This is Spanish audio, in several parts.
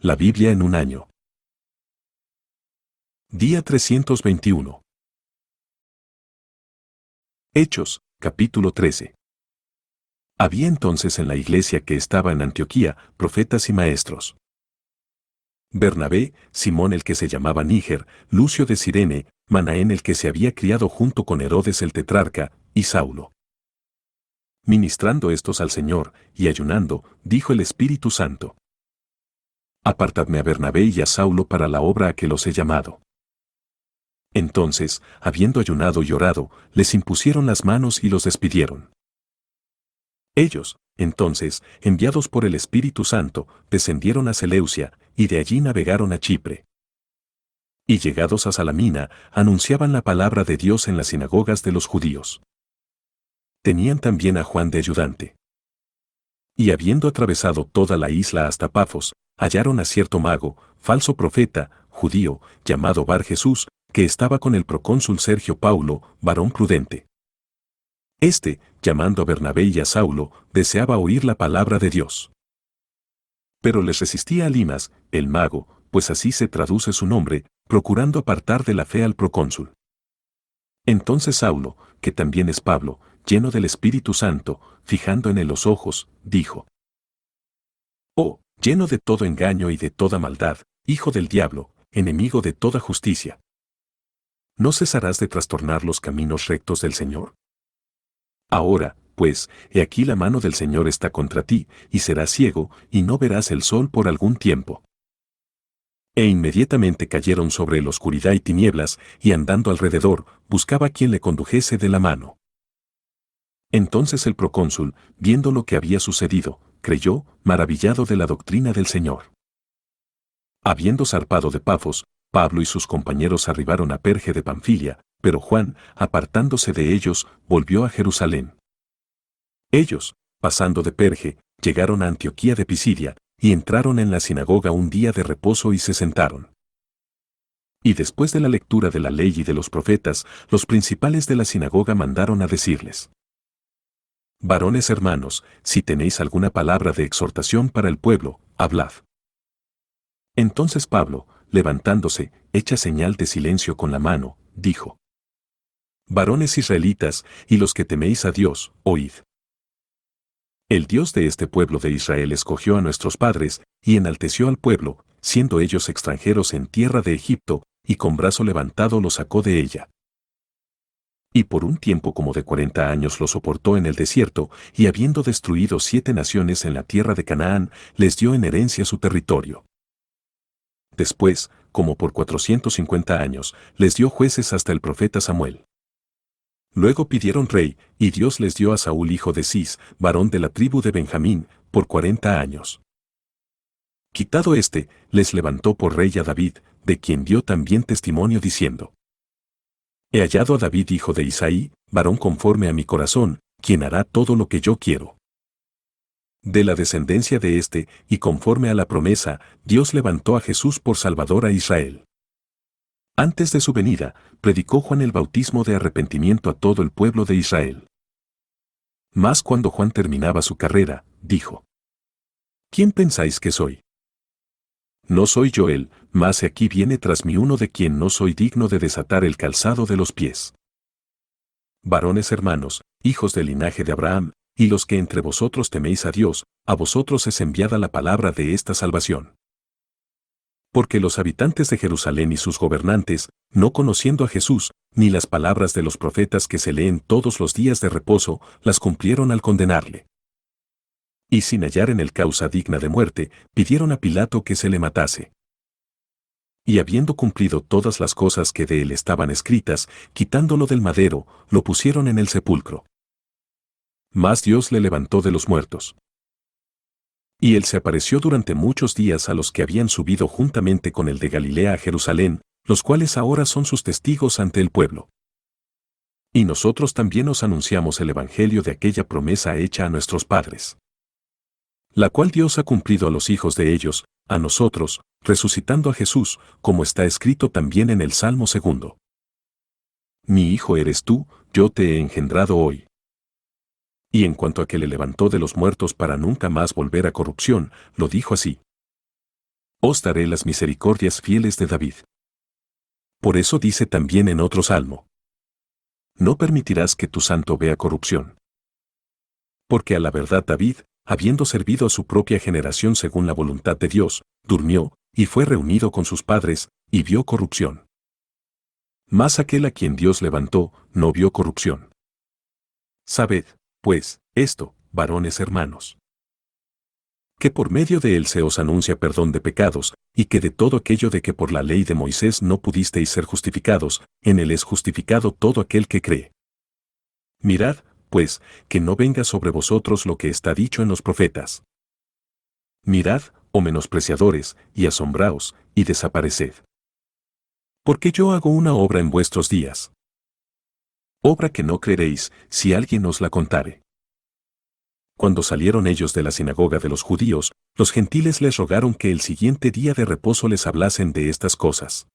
La Biblia en un año. Día 321. Hechos, capítulo 13. Había entonces en la iglesia que estaba en Antioquía profetas y maestros. Bernabé, Simón el que se llamaba Níger, Lucio de Cirene, Manaén el que se había criado junto con Herodes el tetrarca, y Saulo. Ministrando estos al Señor, y ayunando, dijo el Espíritu Santo: Apartadme a Bernabé y a Saulo para la obra a que los he llamado. Entonces, habiendo ayunado y orado, les impusieron las manos y los despidieron. Ellos, entonces, enviados por el Espíritu Santo, descendieron a Seleucia, y de allí navegaron a Chipre. Y llegados a Salamina, anunciaban la palabra de Dios en las sinagogas de los judíos. Tenían también a Juan de ayudante. Y habiendo atravesado toda la isla hasta Pafos, hallaron a cierto mago, falso profeta, judío, llamado Bar Jesús, que estaba con el procónsul Sergio Paulo, varón prudente. Este, llamando a Bernabé y a Saulo, deseaba oír la palabra de Dios. Pero les resistía Elimas, el mago, pues así se traduce su nombre, procurando apartar de la fe al procónsul. Entonces Saulo, que también es Pablo, lleno del Espíritu Santo, fijando en él los ojos, dijo: Oh, lleno de todo engaño y de toda maldad, hijo del diablo, enemigo de toda justicia. ¿No cesarás de trastornar los caminos rectos del Señor? Ahora, pues, he aquí la mano del Señor está contra ti, y serás ciego, y no verás el sol por algún tiempo. E inmediatamente cayeron sobre él oscuridad y tinieblas, y andando alrededor, buscaba quien le condujese de la mano. Entonces el procónsul, viendo lo que había sucedido, creyó, maravillado de la doctrina del Señor. Habiendo zarpado de Pafos, Pablo y sus compañeros arribaron a Perge de Panfilia, pero Juan, apartándose de ellos, volvió a Jerusalén. Ellos, pasando de Perge, llegaron a Antioquía de Pisidia, y entraron en la sinagoga un día de reposo y se sentaron. Y después de la lectura de la ley y de los profetas, los principales de la sinagoga mandaron a decirles: Varones hermanos, si tenéis alguna palabra de exhortación para el pueblo, hablad. Entonces Pablo, levantándose, hecha señal de silencio con la mano, dijo: Varones israelitas, y los que teméis a Dios, oíd. El Dios de este pueblo de Israel escogió a nuestros padres, y enalteció al pueblo, siendo ellos extranjeros en tierra de Egipto, y con brazo levantado los sacó de ella. Y por un tiempo como de 40 años lo soportó en el desierto, y habiendo destruido 7 naciones en la tierra de Canaán, les dio en herencia su territorio. Después, como por 450 años, les dio jueces hasta el profeta Samuel. Luego pidieron rey, y Dios les dio a Saúl hijo de Cis, varón de la tribu de Benjamín, por 40 años. Quitado éste, les levantó por rey a David, de quien dio también testimonio diciendo: He hallado a David hijo de Isaí, varón conforme a mi corazón, quien hará todo lo que yo quiero. De la descendencia de éste, y conforme a la promesa, Dios levantó a Jesús por Salvador a Israel. Antes de su venida, predicó Juan el bautismo de arrepentimiento a todo el pueblo de Israel. Mas cuando Juan terminaba su carrera, dijo: ¿Quién pensáis que soy? No soy yo él, mas aquí viene tras mí uno de quien no soy digno de desatar el calzado de los pies. Varones hermanos, hijos del linaje de Abraham, y los que entre vosotros teméis a Dios, a vosotros es enviada la palabra de esta salvación. Porque los habitantes de Jerusalén y sus gobernantes, no conociendo a Jesús, ni las palabras de los profetas que se leen todos los días de reposo, las cumplieron al condenarle. Y sin hallar en él causa digna de muerte, pidieron a Pilato que se le matase. Y habiendo cumplido todas las cosas que de él estaban escritas, quitándolo del madero, lo pusieron en el sepulcro. Mas Dios le levantó de los muertos. Y él se apareció durante muchos días a los que habían subido juntamente con él de Galilea a Jerusalén, los cuales ahora son sus testigos ante el pueblo. Y nosotros también os anunciamos el evangelio de aquella promesa hecha a nuestros padres, la cual Dios ha cumplido a los hijos de ellos, a nosotros, resucitando a Jesús, como está escrito también en el Salmo 2. Mi hijo eres tú, yo te he engendrado hoy. Y en cuanto a que le levantó de los muertos para nunca más volver a corrupción, lo dijo así: Os daré las misericordias fieles de David. Por eso dice también en otro salmo: no permitirás que tu santo vea corrupción. Porque a la verdad David, habiendo servido a su propia generación según la voluntad de Dios, durmió, y fue reunido con sus padres, y vio corrupción. Mas aquel a quien Dios levantó, no vio corrupción. Sabed, pues, esto, varones hermanos, que por medio de él se os anuncia perdón de pecados, y que de todo aquello de que por la ley de Moisés no pudisteis ser justificados, en él es justificado todo aquel que cree. Mirad, pues, que no venga sobre vosotros lo que está dicho en los profetas. Mirad, oh menospreciadores, y asombraos, y desapareced. Porque yo hago una obra en vuestros días. Obra que no creeréis, si alguien os la contare. Cuando salieron ellos de la sinagoga de los judíos, los gentiles les rogaron que el siguiente día de reposo les hablasen de estas cosas.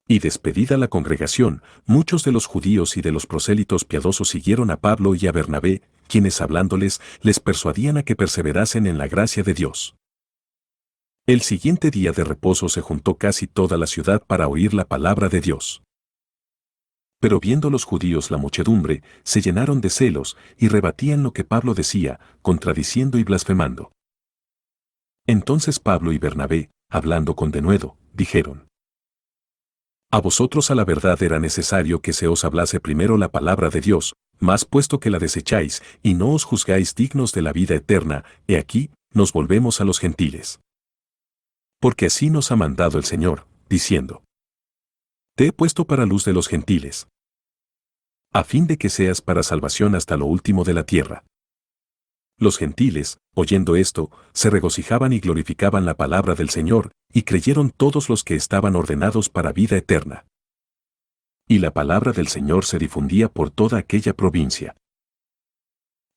Y despedida la congregación, muchos de los judíos y de los prosélitos piadosos siguieron a Pablo y a Bernabé, quienes hablándoles, les persuadían a que perseverasen en la gracia de Dios. El siguiente día de reposo se juntó casi toda la ciudad para oír la palabra de Dios. Pero viendo los judíos la muchedumbre, se llenaron de celos, y rebatían lo que Pablo decía, contradiciendo y blasfemando. Entonces Pablo y Bernabé, hablando con denuedo, dijeron: a vosotros a la verdad era necesario que se os hablase primero la palabra de Dios, mas puesto que la desecháis, y no os juzgáis dignos de la vida eterna, he aquí, nos volvemos a los gentiles. Porque así nos ha mandado el Señor, diciendo: te he puesto para luz de los gentiles, a fin de que seas para salvación hasta lo último de la tierra. Los gentiles, oyendo esto, se regocijaban y glorificaban la palabra del Señor, y creyeron todos los que estaban ordenados para vida eterna. Y la palabra del Señor se difundía por toda aquella provincia.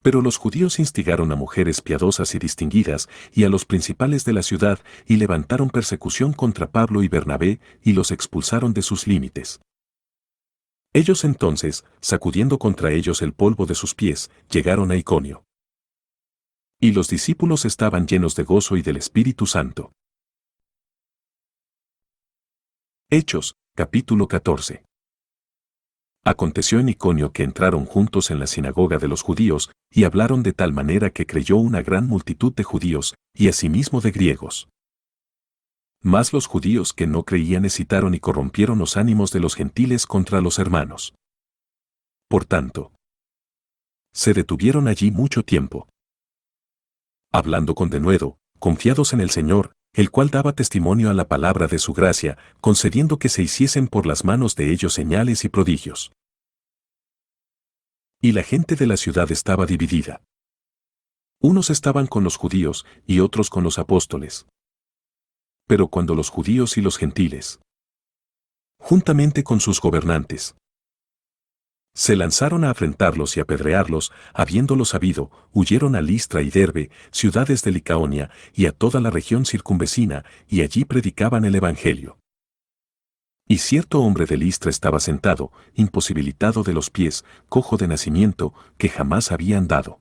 Pero los judíos instigaron a mujeres piadosas y distinguidas, y a los principales de la ciudad, y levantaron persecución contra Pablo y Bernabé, y los expulsaron de sus límites. Ellos entonces, sacudiendo contra ellos el polvo de sus pies, llegaron a Iconio. Y los discípulos estaban llenos de gozo y del Espíritu Santo. Hechos, capítulo 14. Aconteció en Iconio que entraron juntos en la sinagoga de los judíos, y hablaron de tal manera que creyó una gran multitud de judíos, y asimismo de griegos. Mas los judíos que no creían excitaron y corrompieron los ánimos de los gentiles contra los hermanos. Por tanto, se detuvieron allí mucho tiempo, hablando con denuedo, confiados en el Señor, el cual daba testimonio a la palabra de su gracia, concediendo que se hiciesen por las manos de ellos señales y prodigios. Y la gente de la ciudad estaba dividida. Unos estaban con los judíos y otros con los apóstoles. Pero cuando los judíos y los gentiles, juntamente con sus gobernantes, se lanzaron a afrentarlos y apedrearlos, habiéndolo sabido, huyeron a Listra y Derbe, ciudades de Licaonia, y a toda la región circunvecina, y allí predicaban el Evangelio. Y cierto hombre de Listra estaba sentado, imposibilitado de los pies, cojo de nacimiento, que jamás había andado.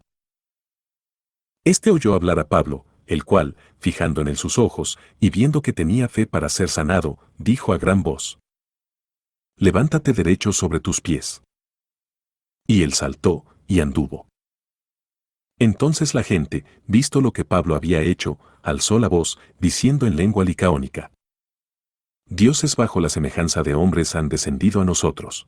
Este oyó hablar a Pablo, el cual, fijando en él sus ojos, y viendo que tenía fe para ser sanado, dijo a gran voz: levántate derecho sobre tus pies. Y él saltó, y anduvo. Entonces la gente, visto lo que Pablo había hecho, alzó la voz, diciendo en lengua licaónica: dioses bajo la semejanza de hombres han descendido a nosotros.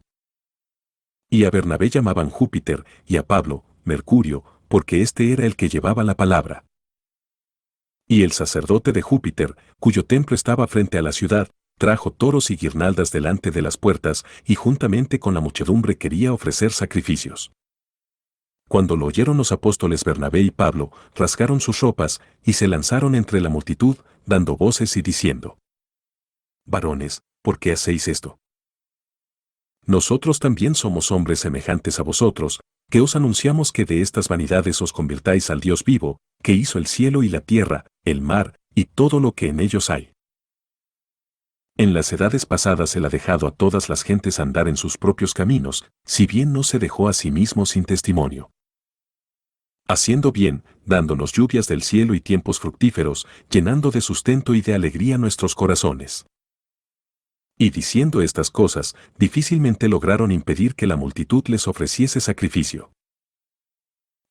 Y a Bernabé llamaban Júpiter, y a Pablo, Mercurio, porque éste era el que llevaba la palabra. Y el sacerdote de Júpiter, cuyo templo estaba frente a la ciudad, trajo toros y guirnaldas delante de las puertas, y juntamente con la muchedumbre quería ofrecer sacrificios. Cuando lo oyeron los apóstoles Bernabé y Pablo, rasgaron sus ropas, y se lanzaron entre la multitud, dando voces y diciendo: varones, ¿por qué hacéis esto? Nosotros también somos hombres semejantes a vosotros, que os anunciamos que de estas vanidades os convirtáis al Dios vivo, que hizo el cielo y la tierra, el mar, y todo lo que en ellos hay. En las edades pasadas él ha dejado a todas las gentes andar en sus propios caminos, si bien no se dejó a sí mismo sin testimonio. haciendo bien, dándonos lluvias del cielo y tiempos fructíferos, llenando de sustento y de alegría nuestros corazones. Y diciendo estas cosas, difícilmente lograron impedir que la multitud les ofreciese sacrificio.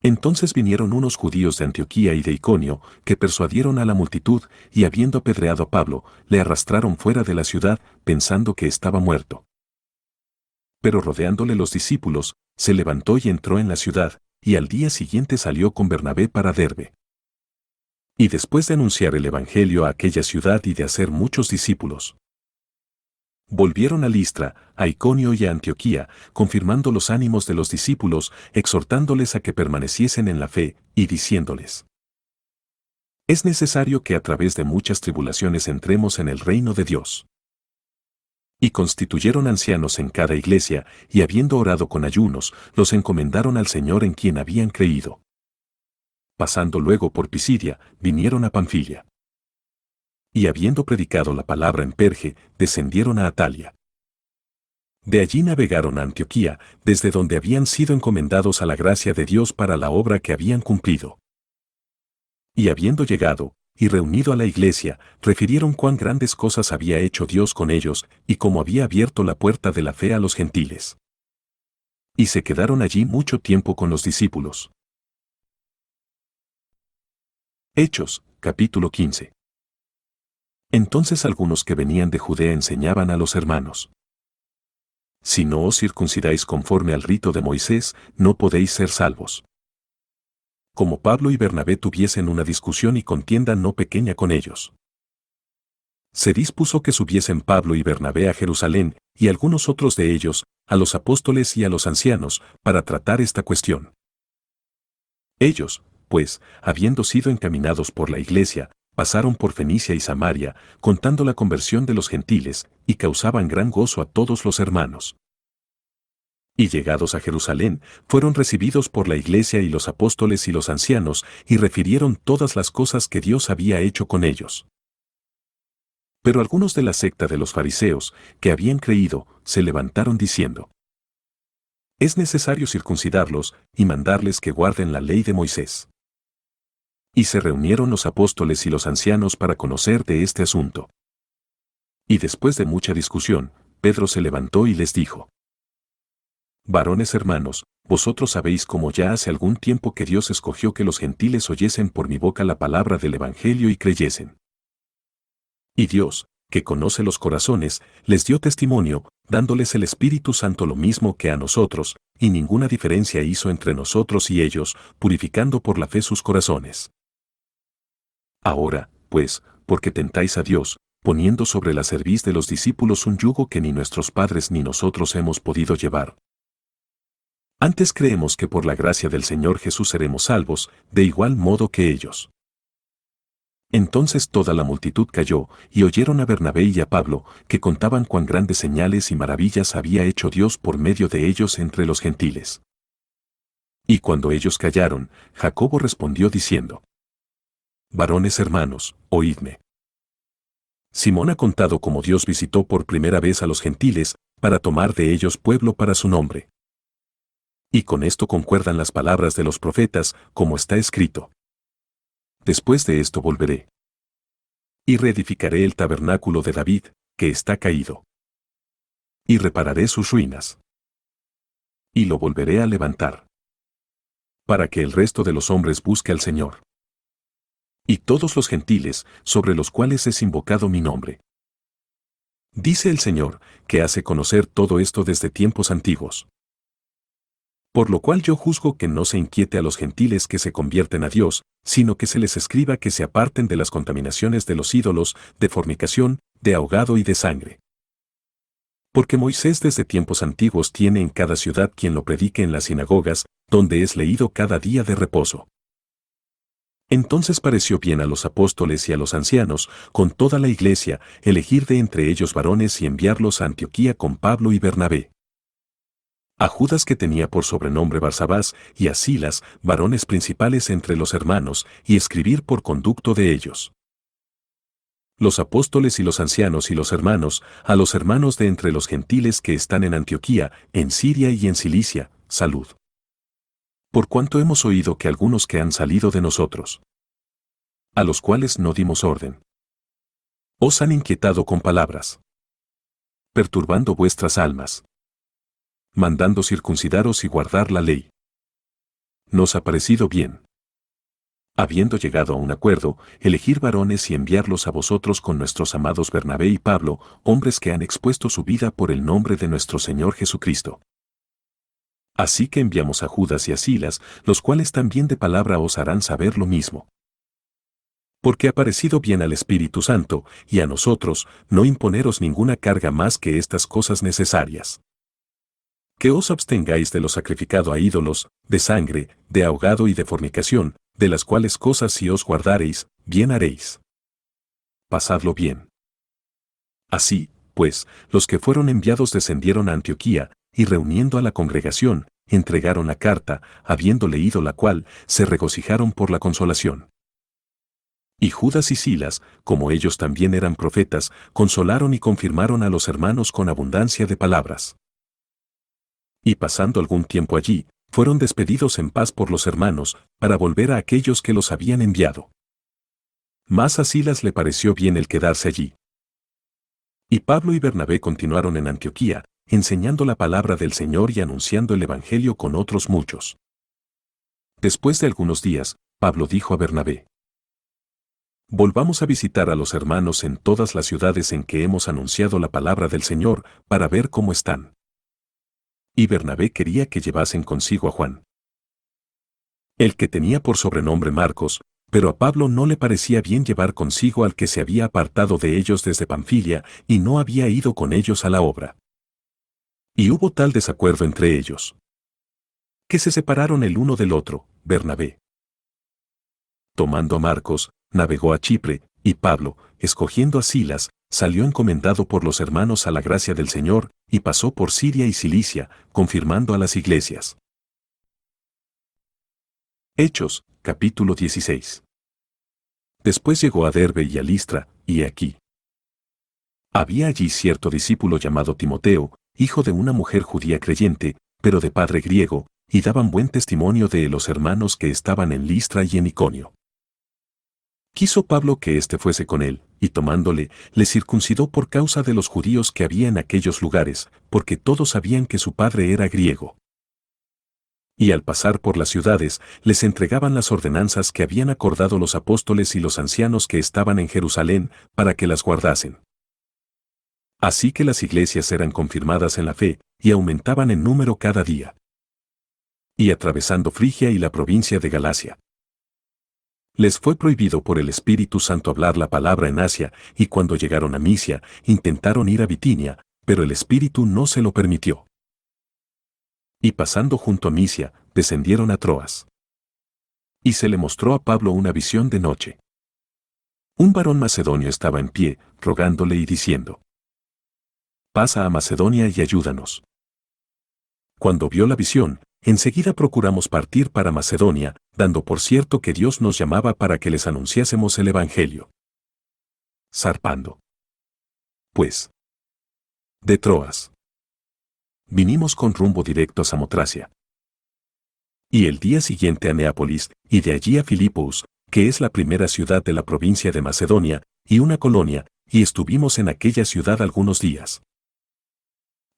Entonces vinieron unos judíos de Antioquía y de Iconio, que persuadieron a la multitud, y habiendo apedreado a Pablo, le arrastraron fuera de la ciudad, pensando que estaba muerto. Pero rodeándole los discípulos, se levantó y entró en la ciudad, y al día siguiente salió con Bernabé para Derbe. Y después de anunciar el evangelio a aquella ciudad y de hacer muchos discípulos, volvieron a Listra, a Iconio y a Antioquía, confirmando los ánimos de los discípulos, exhortándoles a que permaneciesen en la fe, y diciéndoles: es necesario que a través de muchas tribulaciones entremos en el reino de Dios. Y constituyeron ancianos en cada iglesia, y habiendo orado con ayunos, los encomendaron al Señor en quien habían creído. Pasando luego por Pisidia, vinieron a Panfilia. Y habiendo predicado la palabra en Perge, descendieron a Atalia. De allí navegaron a Antioquía, desde donde habían sido encomendados a la gracia de Dios para la obra que habían cumplido. Y habiendo llegado, y reunido a la iglesia, refirieron cuán grandes cosas había hecho Dios con ellos, y cómo había abierto la puerta de la fe a los gentiles. Y se quedaron allí mucho tiempo con los discípulos. Hechos, capítulo 15. Entonces algunos que venían de Judea enseñaban a los hermanos: si no os circuncidáis conforme al rito de Moisés, no podéis ser salvos. Como Pablo y Bernabé tuviesen una discusión y contienda no pequeña con ellos, se dispuso que subiesen Pablo y Bernabé a Jerusalén, y algunos otros de ellos, a los apóstoles y a los ancianos, para tratar esta cuestión. Ellos, pues, habiendo sido encaminados por la iglesia, pasaron por Fenicia y Samaria, contando la conversión de los gentiles, y causaban gran gozo a todos los hermanos. Y llegados a Jerusalén, fueron recibidos por la iglesia y los apóstoles y los ancianos, y refirieron todas las cosas que Dios había hecho con ellos. Pero algunos de la secta de los fariseos, que habían creído, se levantaron diciendo: es necesario circuncidarlos, y mandarles que guarden la ley de Moisés. Y se reunieron los apóstoles y los ancianos para conocer de este asunto. Y después de mucha discusión, Pedro se levantó y les dijo: varones hermanos, vosotros sabéis cómo ya hace algún tiempo que Dios escogió que los gentiles oyesen por mi boca la palabra del evangelio y creyesen. Y Dios, que conoce los corazones, les dio testimonio, dándoles el Espíritu Santo lo mismo que a nosotros, y ninguna diferencia hizo entre nosotros y ellos, purificando por la fe sus corazones. Ahora, pues, porque tentáis a Dios, poniendo sobre la cerviz de los discípulos un yugo que ni nuestros padres ni nosotros hemos podido llevar. Antes creemos que por la gracia del Señor Jesús seremos salvos, de igual modo que ellos. Entonces toda la multitud cayó, y oyeron a Bernabé y a Pablo, que contaban cuán grandes señales y maravillas había hecho Dios por medio de ellos entre los gentiles. Y cuando ellos callaron, Jacobo respondió diciendo: varones hermanos, oídme. Simón ha contado cómo Dios visitó por primera vez a los gentiles, para tomar de ellos pueblo para su nombre. Y con esto concuerdan las palabras de los profetas, como está escrito: después de esto volveré y reedificaré el tabernáculo de David, que está caído. Y repararé sus ruinas. Y lo volveré a levantar, para que el resto de los hombres busque al Señor. Y todos los gentiles, sobre los cuales es invocado mi nombre. Dice el Señor, que hace conocer todo esto desde tiempos antiguos. Por lo cual yo juzgo que no se inquiete a los gentiles que se convierten a Dios, sino que se les escriba que se aparten de las contaminaciones de los ídolos, de fornicación, de ahogado y de sangre. Porque Moisés desde tiempos antiguos tiene en cada ciudad quien lo predique en las sinagogas, donde es leído cada día de reposo. Entonces pareció bien a los apóstoles y a los ancianos, con toda la iglesia, elegir de entre ellos varones y enviarlos a Antioquía con Pablo y Bernabé. A Judas, que tenía por sobrenombre Barsabás, y a Silas, varones principales entre los hermanos, y escribir por conducto de ellos. Los apóstoles y los ancianos y los hermanos, a los hermanos de entre los gentiles que están en Antioquía, en Siria y en Cilicia, salud. Por cuanto hemos oído que algunos que han salido de nosotros, a los cuales no dimos orden, os han inquietado con palabras, perturbando vuestras almas, mandando circuncidaros y guardar la ley. Nos ha parecido bien, habiendo llegado a un acuerdo, elegir varones y enviarlos a vosotros con nuestros amados Bernabé y Pablo, hombres que han expuesto su vida por el nombre de nuestro Señor Jesucristo. Así que enviamos a Judas y a Silas, los cuales también de palabra os harán saber lo mismo. Porque ha parecido bien al Espíritu Santo, y a nosotros, no imponeros ninguna carga más que estas cosas necesarias. Que os abstengáis de lo sacrificado a ídolos, de sangre, de ahogado y de fornicación, de las cuales cosas si os guardareis, bien haréis. Pasadlo bien. Así, pues, los que fueron enviados descendieron a Antioquía, y reuniendo a la congregación, entregaron la carta, habiendo leído la cual, se regocijaron por la consolación. Y Judas y Silas, como ellos también eran profetas, consolaron y confirmaron a los hermanos con abundancia de palabras. Y pasando algún tiempo allí, fueron despedidos en paz por los hermanos, para volver a aquellos que los habían enviado. Mas a Silas le pareció bien el quedarse allí. Y Pablo y Bernabé continuaron en Antioquía, enseñando la palabra del Señor y anunciando el Evangelio con otros muchos. Después de algunos días, Pablo dijo a Bernabé: volvamos a visitar a los hermanos en todas las ciudades en que hemos anunciado la palabra del Señor, para ver cómo están. Y Bernabé quería que llevasen consigo a Juan, el que tenía por sobrenombre Marcos, pero a Pablo no le parecía bien llevar consigo al que se había apartado de ellos desde Panfilia y no había ido con ellos a la obra. Y hubo tal desacuerdo entre ellos, que se separaron el uno del otro. Bernabé, tomando a Marcos, navegó a Chipre, y Pablo, escogiendo a Silas, salió encomendado por los hermanos a la gracia del Señor, y pasó por Siria y Cilicia, confirmando a las iglesias. Hechos, capítulo 16. Después llegó a Derbe y a Listra, y aquí había allí cierto discípulo llamado Timoteo, hijo de una mujer judía creyente, pero de padre griego, y daban buen testimonio de los hermanos que estaban en Listra y en Iconio. Quiso Pablo que éste fuese con él, y tomándole, le circuncidó por causa de los judíos que había en aquellos lugares, porque todos sabían que su padre era griego. Y al pasar por las ciudades, les entregaban las ordenanzas que habían acordado los apóstoles y los ancianos que estaban en Jerusalén, para que las guardasen. Así que las iglesias eran confirmadas en la fe, y aumentaban en número cada día. Y atravesando Frigia y la provincia de Galacia, les fue prohibido por el Espíritu Santo hablar la palabra en Asia, y cuando llegaron a Misia, intentaron ir a Bitinia, pero el Espíritu no se lo permitió. Y pasando junto a Misia, descendieron a Troas. Y se le mostró a Pablo una visión de noche. Un varón macedonio estaba en pie, rogándole y diciendo: pasa a Macedonia y ayúdanos. Cuando vio la visión, enseguida procuramos partir para Macedonia, dando por cierto que Dios nos llamaba para que les anunciásemos el Evangelio. Zarpando, pues, de Troas, vinimos con rumbo directo a Samotracia. Y el día siguiente a Neápolis, y de allí a Filipos, que es la primera ciudad de la provincia de Macedonia, y una colonia, y estuvimos en aquella ciudad algunos días.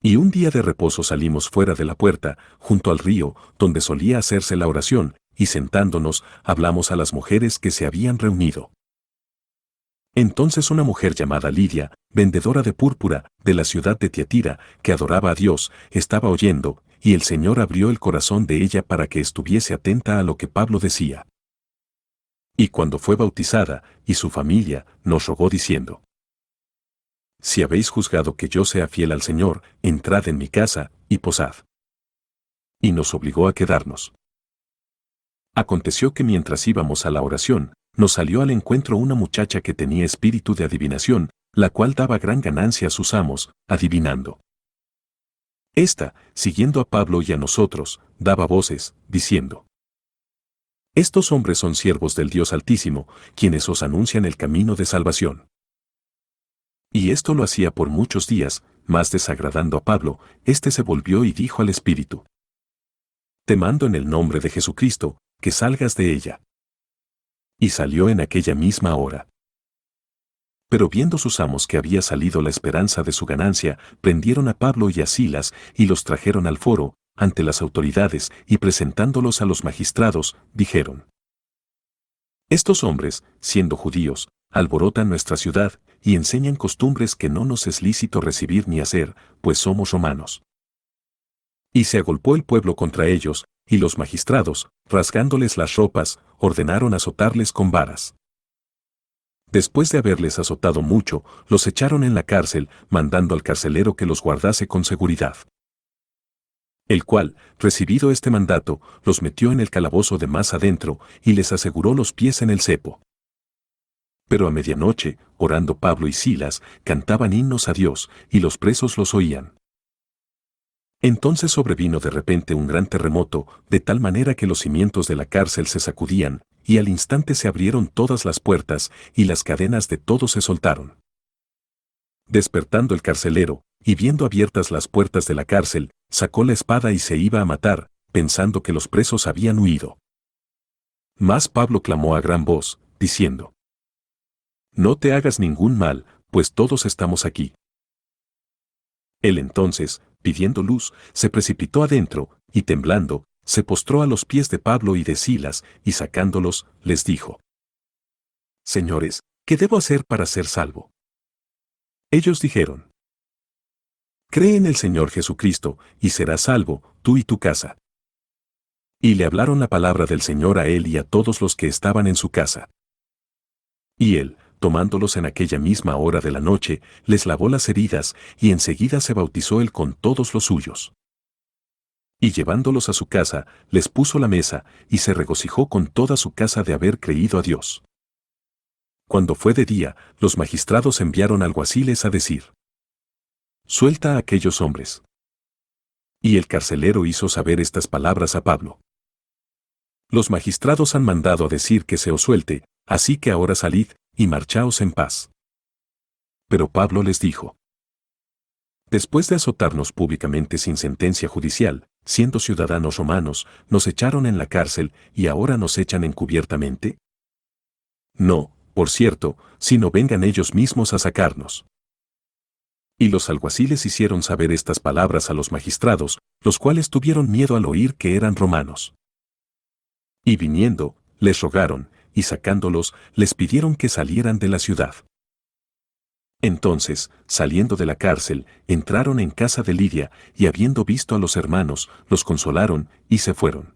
Y un día de reposo salimos fuera de la puerta, junto al río, donde solía hacerse la oración, y sentándonos, hablamos a las mujeres que se habían reunido. Entonces una mujer llamada Lidia, vendedora de púrpura, de la ciudad de Tiatira, que adoraba a Dios, estaba oyendo, y el Señor abrió el corazón de ella para que estuviese atenta a lo que Pablo decía. Y cuando fue bautizada, y su familia, nos rogó diciendo: si habéis juzgado que yo sea fiel al Señor, entrad en mi casa, y posad. Y nos obligó a quedarnos. Aconteció que mientras íbamos a la oración, nos salió al encuentro una muchacha que tenía espíritu de adivinación, la cual daba gran ganancia a sus amos, adivinando. Esta, siguiendo a Pablo y a nosotros, daba voces, diciendo: estos hombres son siervos del Dios Altísimo, quienes os anuncian el camino de salvación. Y esto lo hacía por muchos días, mas desagradando a Pablo, éste se volvió y dijo al espíritu: te mando en el nombre de Jesucristo, que salgas de ella. Y salió en aquella misma hora. Pero viendo sus amos que había salido la esperanza de su ganancia, prendieron a Pablo y a Silas y los trajeron al foro, ante las autoridades, y presentándolos a los magistrados, dijeron: Estos hombres, siendo judíos, alborotan nuestra ciudad, y enseñan costumbres que no nos es lícito recibir ni hacer, pues somos romanos. Y se agolpó el pueblo contra ellos, y los magistrados, rasgándoles las ropas, ordenaron azotarles con varas. Después de haberles azotado mucho, los echaron en la cárcel, mandando al carcelero que los guardase con seguridad. El cual, recibido este mandato, los metió en el calabozo de más adentro, y les aseguró los pies en el cepo. Pero a medianoche, orando Pablo y Silas, cantaban himnos a Dios, y los presos los oían. Entonces sobrevino de repente un gran terremoto, de tal manera que los cimientos de la cárcel se sacudían, y al instante se abrieron todas las puertas, y las cadenas de todos se soltaron. Despertando el carcelero, y viendo abiertas las puertas de la cárcel, sacó la espada y se iba a matar, pensando que los presos habían huido. Mas Pablo clamó a gran voz, diciendo: No te hagas ningún mal, pues todos estamos aquí. Él entonces, pidiendo luz, se precipitó adentro, y temblando, se postró a los pies de Pablo y de Silas, y sacándolos, les dijo: Señores, ¿qué debo hacer para ser salvo? Ellos dijeron: Cree en el Señor Jesucristo, y serás salvo, tú y tu casa. Y le hablaron la palabra del Señor a él y a todos los que estaban en su casa. Y él, tomándolos en aquella misma hora de la noche, les lavó las heridas, y enseguida se bautizó él con todos los suyos. Y llevándolos a su casa, les puso la mesa, y se regocijó con toda su casa de haber creído a Dios. Cuando fue de día, los magistrados enviaron alguaciles a decir: Suelta a aquellos hombres. Y el carcelero hizo saber estas palabras a Pablo: Los magistrados han mandado a decir que se os suelte, así que ahora salid, y marchaos en paz. Pero Pablo les dijo: Después de azotarnos públicamente sin sentencia judicial, siendo ciudadanos romanos, nos echaron en la cárcel, y ahora nos echan encubiertamente. No, por cierto, sino vengan ellos mismos a sacarnos. Y los alguaciles hicieron saber estas palabras a los magistrados, los cuales tuvieron miedo al oír que eran romanos. Y viniendo, les rogaron, y sacándolos, les pidieron que salieran de la ciudad. Entonces, saliendo de la cárcel, entraron en casa de Lidia, y habiendo visto a los hermanos, los consolaron, y se fueron.